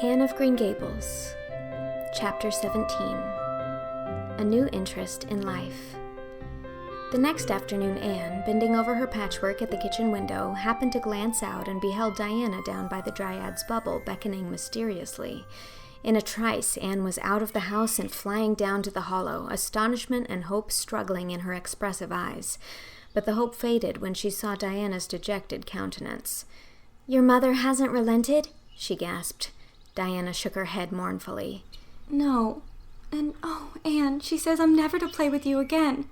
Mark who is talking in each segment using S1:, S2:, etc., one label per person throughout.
S1: Anne of Green Gables, Chapter 17. A New Interest in Life. The next afternoon, Anne, bending over her patchwork at the kitchen window, happened to glance out and beheld Diana down by the Dryad's bubble, beckoning mysteriously. In a trice, Anne was out of the house and flying down to the hollow, astonishment and hope struggling in her expressive eyes. But the hope faded when she saw Diana's dejected countenance. "Your mother hasn't relented?" she gasped. Diana shook her head mournfully.
S2: "No. And, Anne, she says I'm never to play with you again.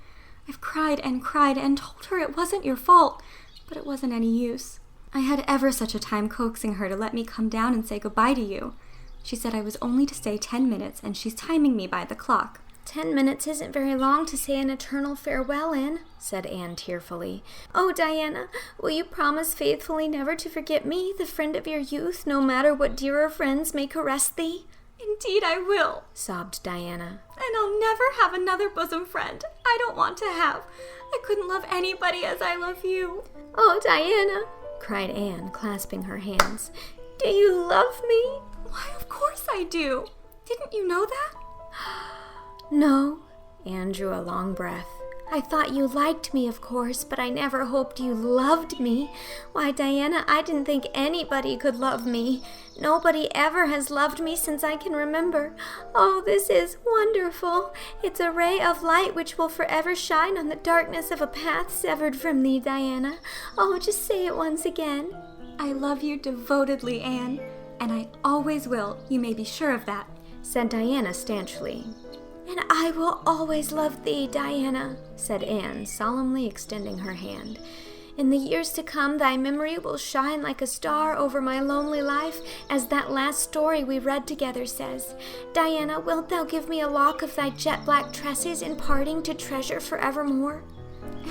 S2: I've cried and told her it wasn't your fault, but it wasn't any use. I had ever such a time coaxing her to let me come down and say goodbye to you. She said I was only to stay 10 minutes, and she's timing me by the clock."
S1: 10 minutes isn't very long to say an eternal farewell in, said Anne tearfully. "Oh, Diana, will you promise faithfully never to forget me, the friend of your youth, no matter what dearer friends may caress thee?"
S2: "Indeed I will,"
S1: sobbed Diana.
S2: "And I'll never have another bosom friend. I don't want to have. I couldn't love anybody as I love you."
S1: "Oh, Diana," cried Anne, clasping her hands, "do you love me?"
S2: "Why, of course I do. Didn't you know that?"
S1: "No." Anne drew a long breath. "I thought you liked me, of course, but I never hoped you loved me. Why, Diana, I didn't think anybody could love me. Nobody ever has loved me since I can remember. Oh, this is wonderful. It's a ray of light which will forever shine on the darkness of a path severed from thee, Diana. Oh, just say it once again."
S2: "I love you devotedly, Anne, and I always will. You may be sure of that,"
S1: said Diana stanchly. "And I will always love thee, Diana," said Anne, solemnly extending her hand. "In the years to come, thy memory will shine like a star over my lonely life, as that last story we read together says. Diana, wilt thou give me a lock of thy jet-black tresses in parting to treasure forevermore?"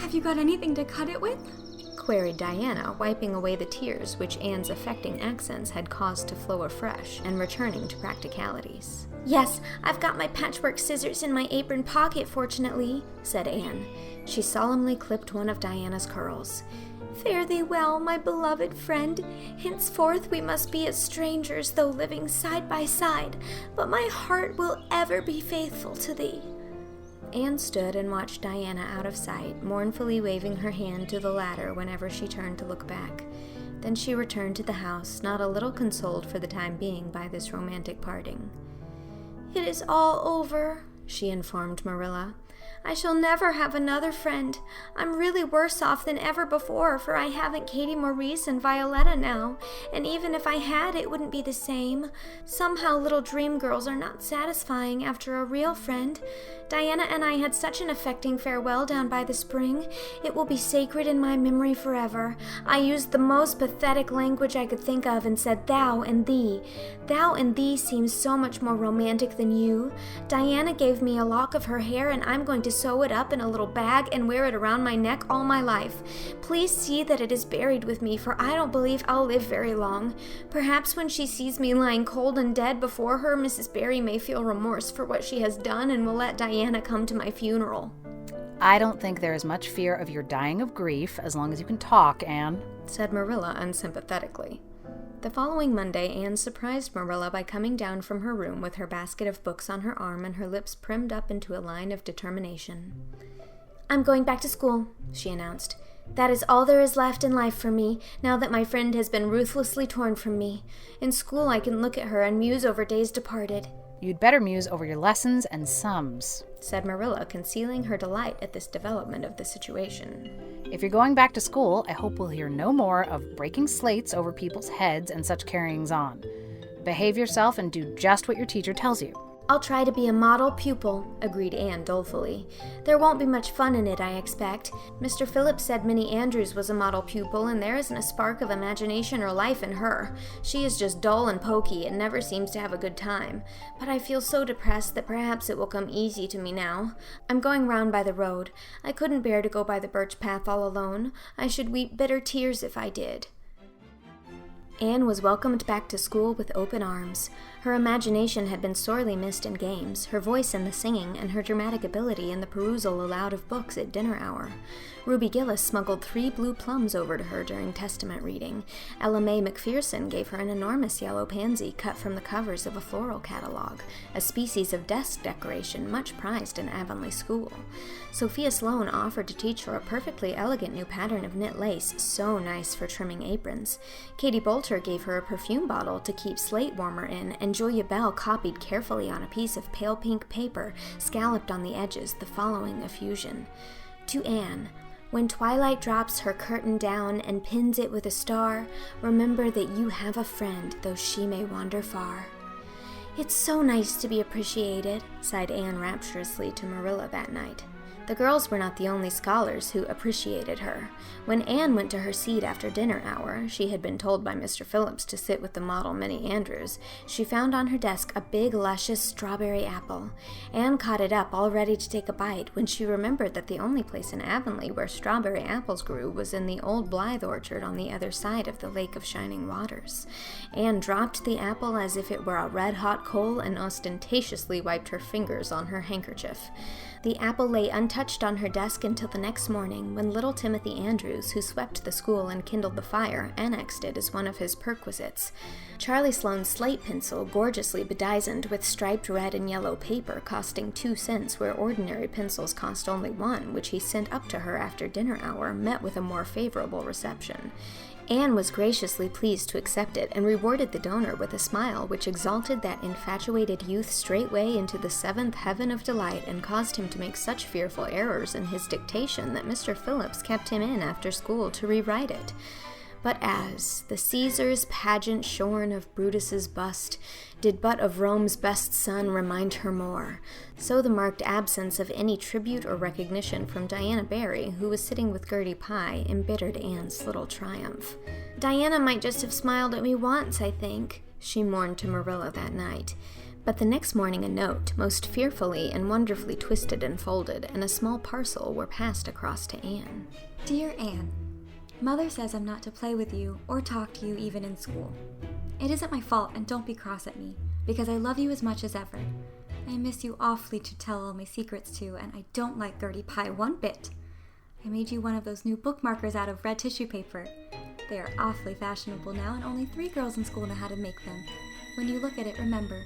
S2: "Have you got anything to cut it with?"
S1: queried Diana, wiping away the tears which Anne's affecting accents had caused to flow afresh, and returning to practicalities. "Yes, I've got my patchwork scissors in my apron pocket, fortunately," said Anne. She solemnly clipped one of Diana's curls. "Fare thee well, my beloved friend. Henceforth we must be as strangers, though living side by side, but my heart will ever be faithful to thee." Anne stood and watched Diana out of sight, mournfully waving her hand to the latter whenever she turned to look back. Then she returned to the house, not a little consoled for the time being by this romantic parting. "It is all over," she informed Marilla. "I shall never have another friend. I'm really worse off than ever before, for I haven't Katie Maurice and Violetta now, and even if I had, it wouldn't be the same. Somehow little dream girls are not satisfying after a real friend. Diana and I had such an affecting farewell down by the spring. It will be sacred in my memory forever. I used the most pathetic language I could think of and said thou and thee. Thou and thee seems so much more romantic than you. Diana gave me a lock of her hair, and I'm going to sew it up in a little bag and wear it around my neck all my life. Please see that it is buried with me, for I don't believe I'll live very long. Perhaps when she sees me lying cold and dead before her, Mrs. Barry may feel remorse for what she has done and will let Diana come to my funeral."
S3: "I don't think there is much fear of your dying of grief as long as you can talk, Anne,"
S1: said Marilla unsympathetically. The following Monday, Anne surprised Marilla by coming down from her room with her basket of books on her arm and her lips primmed up into a line of determination. "I'm going back to school," she announced. "That is all there is left in life for me, now that my friend has been ruthlessly torn from me. In school I can look at her and muse over days departed."
S3: "You'd better muse over your lessons and sums,"
S1: said Marilla, concealing her delight at this development of the situation.
S3: "If you're going back to school, I hope we'll hear no more of breaking slates over people's heads and such carryings on. Behave yourself and do just what your teacher tells you."
S1: "I'll try to be a model pupil," agreed Anne dolefully. "There won't be much fun in it, I expect. Mr. Phillips said Minnie Andrews was a model pupil, and there isn't a spark of imagination or life in her. She is just dull and poky and never seems to have a good time. But I feel so depressed that perhaps it will come easy to me now. I'm going round by the road. I couldn't bear to go by the birch path all alone. I should weep bitter tears if I did." Anne was welcomed back to school with open arms. Her imagination had been sorely missed in games, her voice in the singing, and her dramatic ability in the perusal aloud of books at dinner hour. Ruby Gillis smuggled 3 blue plums over to her during Testament reading. Ella Mae McPherson gave her an enormous yellow pansy cut from the covers of a floral catalog, a species of desk decoration much prized in Avonlea school. Sophia Sloane offered to teach her a perfectly elegant new pattern of knit lace, so nice for trimming aprons. Katie Bolter gave her a perfume bottle to keep slate warmer in, and Julia Bell copied carefully on a piece of pale pink paper, scalloped on the edges, the following effusion. To Anne, when twilight drops her curtain down and pins it with a star, remember that you have a friend, though she may wander far. It's so nice to be appreciated, sighed Anne rapturously to Marilla that night. The girls were not the only scholars who appreciated her. When Anne went to her seat after dinner hour, she had been told by Mr. Phillips to sit with the model Minnie Andrews, she found on her desk a big, luscious strawberry apple. Anne caught it up, all ready to take a bite, when she remembered that the only place in Avonlea where strawberry apples grew was in the old Blythe orchard on the other side of the Lake of Shining Waters. Anne dropped the apple as if it were a red-hot coal and ostentatiously wiped her fingers on her handkerchief. The apple lay untouched on her desk until the next morning, when little Timothy Andrews, who swept the school and kindled the fire, annexed it as one of his perquisites. Charlie Sloane's slate pencil, gorgeously bedizened with striped red and yellow paper, costing 2 cents where ordinary pencils cost only 1, which he sent up to her after dinner hour, met with a more favorable reception. Anne was graciously pleased to accept it, and rewarded the donor with a smile which exalted that infatuated youth straightway into the 7th heaven of delight, and caused him to make such fearful errors in his dictation that Mr. Phillips kept him in after school to rewrite it. But as the Caesar's pageant shorn of Brutus's bust did but of Rome's best son remind her more, so the marked absence of any tribute or recognition from Diana Barry, who was sitting with Gertie Pye, embittered Anne's little triumph. Diana might just have smiled at me once, I think, she mourned to Marilla that night. But the next morning a note, most fearfully and wonderfully twisted and folded, and a small parcel were passed across to Anne.
S2: Dear Anne, Mother says I'm not to play with you or talk to you even in school. It isn't my fault, and don't be cross at me, because I love you as much as ever. I miss you awfully to tell all my secrets to, and I don't like Gertie Pye one bit. I made you one of those new bookmarkers out of red tissue paper. They are awfully fashionable now, and only 3 girls in school know how to make them. When you look at it, remember,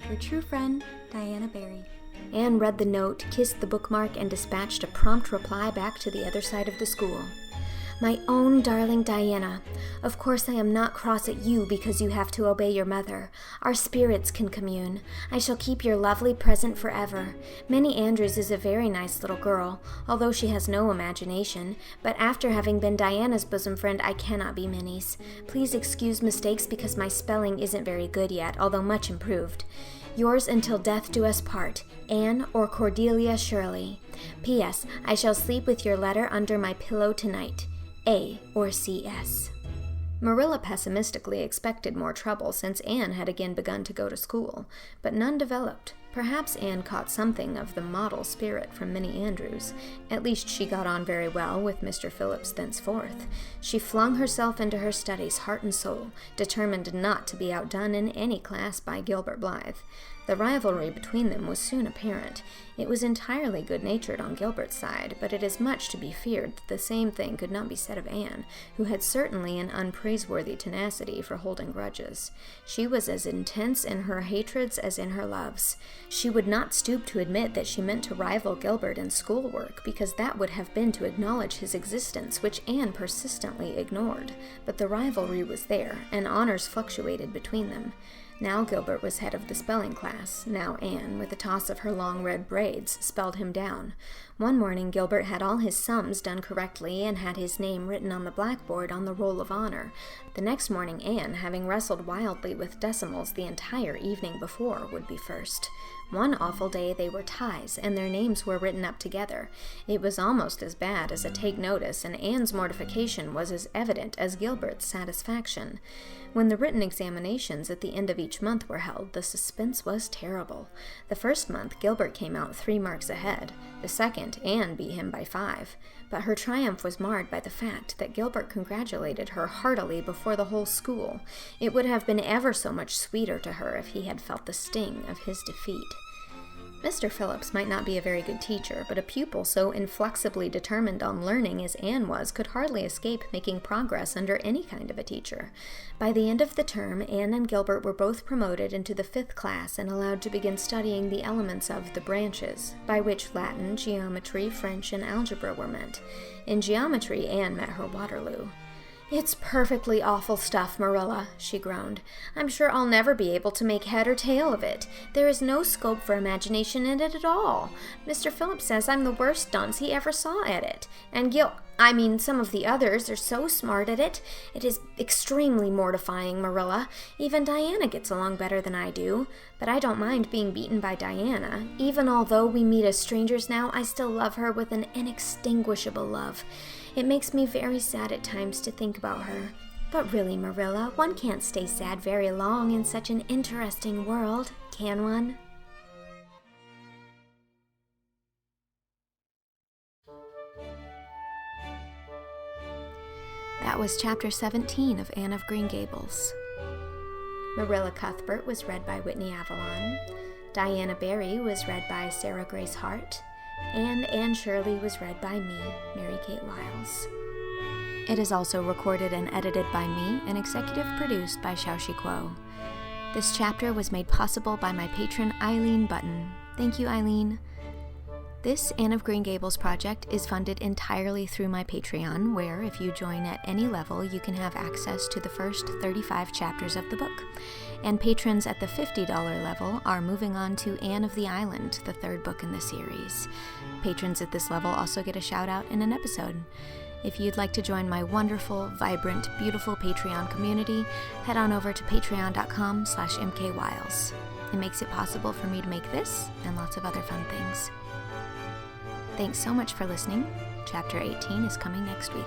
S2: your true friend, Diana Barry.
S1: Anne read the note, kissed the bookmark, and dispatched a prompt reply back to the other side of the school. My own darling Diana, of course I am not cross at you because you have to obey your mother. Our spirits can commune. I shall keep your lovely present forever. Minnie Andrews is a very nice little girl, although she has no imagination, but after having been Diana's bosom friend, I cannot be Minnie's. Please excuse mistakes because my spelling isn't very good yet, although much improved. Yours until death do us part, Anne or Cordelia Shirley. P.S. I shall sleep with your letter under my pillow tonight. A or C.S. Marilla pessimistically expected more trouble since Anne had again begun to go to school, but none developed. Perhaps Anne caught something of the model spirit from Minnie Andrews. At least she got on very well with Mr. Phillips thenceforth. She flung herself into her studies heart and soul, determined not to be outdone in any class by Gilbert Blythe. The rivalry between them was soon apparent. It was entirely good-natured on Gilbert's side, but it is much to be feared that the same thing could not be said of Anne, who had certainly an unpraiseworthy tenacity for holding grudges. She was as intense in her hatreds as in her loves. She would not stoop to admit that she meant to rival Gilbert in schoolwork, because that would have been to acknowledge his existence, which Anne persistently ignored. But the rivalry was there, and honors fluctuated between them. Now Gilbert was head of the spelling class. Now Anne, with a toss of her long red braids, spelled him down. One morning Gilbert had all his sums done correctly and had his name written on the blackboard on the roll of honor. The next morning Anne, having wrestled wildly with decimals the entire evening before, would be first. One awful day they were ties, and their names were written up together. It was almost as bad as a take notice, and Anne's mortification was as evident as Gilbert's satisfaction. When the written examinations at the end of each month were held, the suspense was terrible. The first month, Gilbert came out 3 marks ahead. The second, Anne beat him by 5. but her triumph was marred by the fact that Gilbert congratulated her heartily before the whole school. It would have been ever so much sweeter to her if he had felt the sting of his defeat. Mr. Phillips might not be a very good teacher, but a pupil so inflexibly determined on learning as Anne was could hardly escape making progress under any kind of a teacher. By the end of the term, Anne and Gilbert were both promoted into the 5th class and allowed to begin studying the elements of the branches, by which Latin, geometry, French, and algebra were meant. In geometry, Anne met her Waterloo. "It's perfectly awful stuff, Marilla," she groaned. "I'm sure I'll never be able to make head or tail of it. There is no scope for imagination in it at all. Mr. Phillips says I'm the worst dunce he ever saw at it. And some of the others are so smart at it. It is extremely mortifying, Marilla. Even Diana gets along better than I do. But I don't mind being beaten by Diana. Even although we meet as strangers now, I still love her with an inextinguishable love. It makes me very sad at times to think about her. But really, Marilla, one can't stay sad very long in such an interesting world, can one?" That was Chapter 17 of Anne of Green Gables. Marilla Cuthbert was read by Whitney Avalon. Diana Barry was read by Sarah Grace Hart. And Anne Shirley was read by me, Mary Kate Wiles. It is also recorded and edited by me and executive produced by Shao Chih Kuo. This chapter was made possible by my patron Eileen Button. Thank you, Eileen. This Anne of Green Gables project is funded entirely through my Patreon, where if you join at any level, you can have access to the first 35 chapters of the book. And patrons at the $50 level are moving on to Anne of the Island, the 3rd book in the series. Patrons at this level also get a shout out in an episode. If you'd like to join my wonderful, vibrant, beautiful Patreon community, head on over to patreon.com/mkwiles. It makes it possible for me to make this and lots of other fun things. Thanks so much for listening. Chapter 18 is coming next week.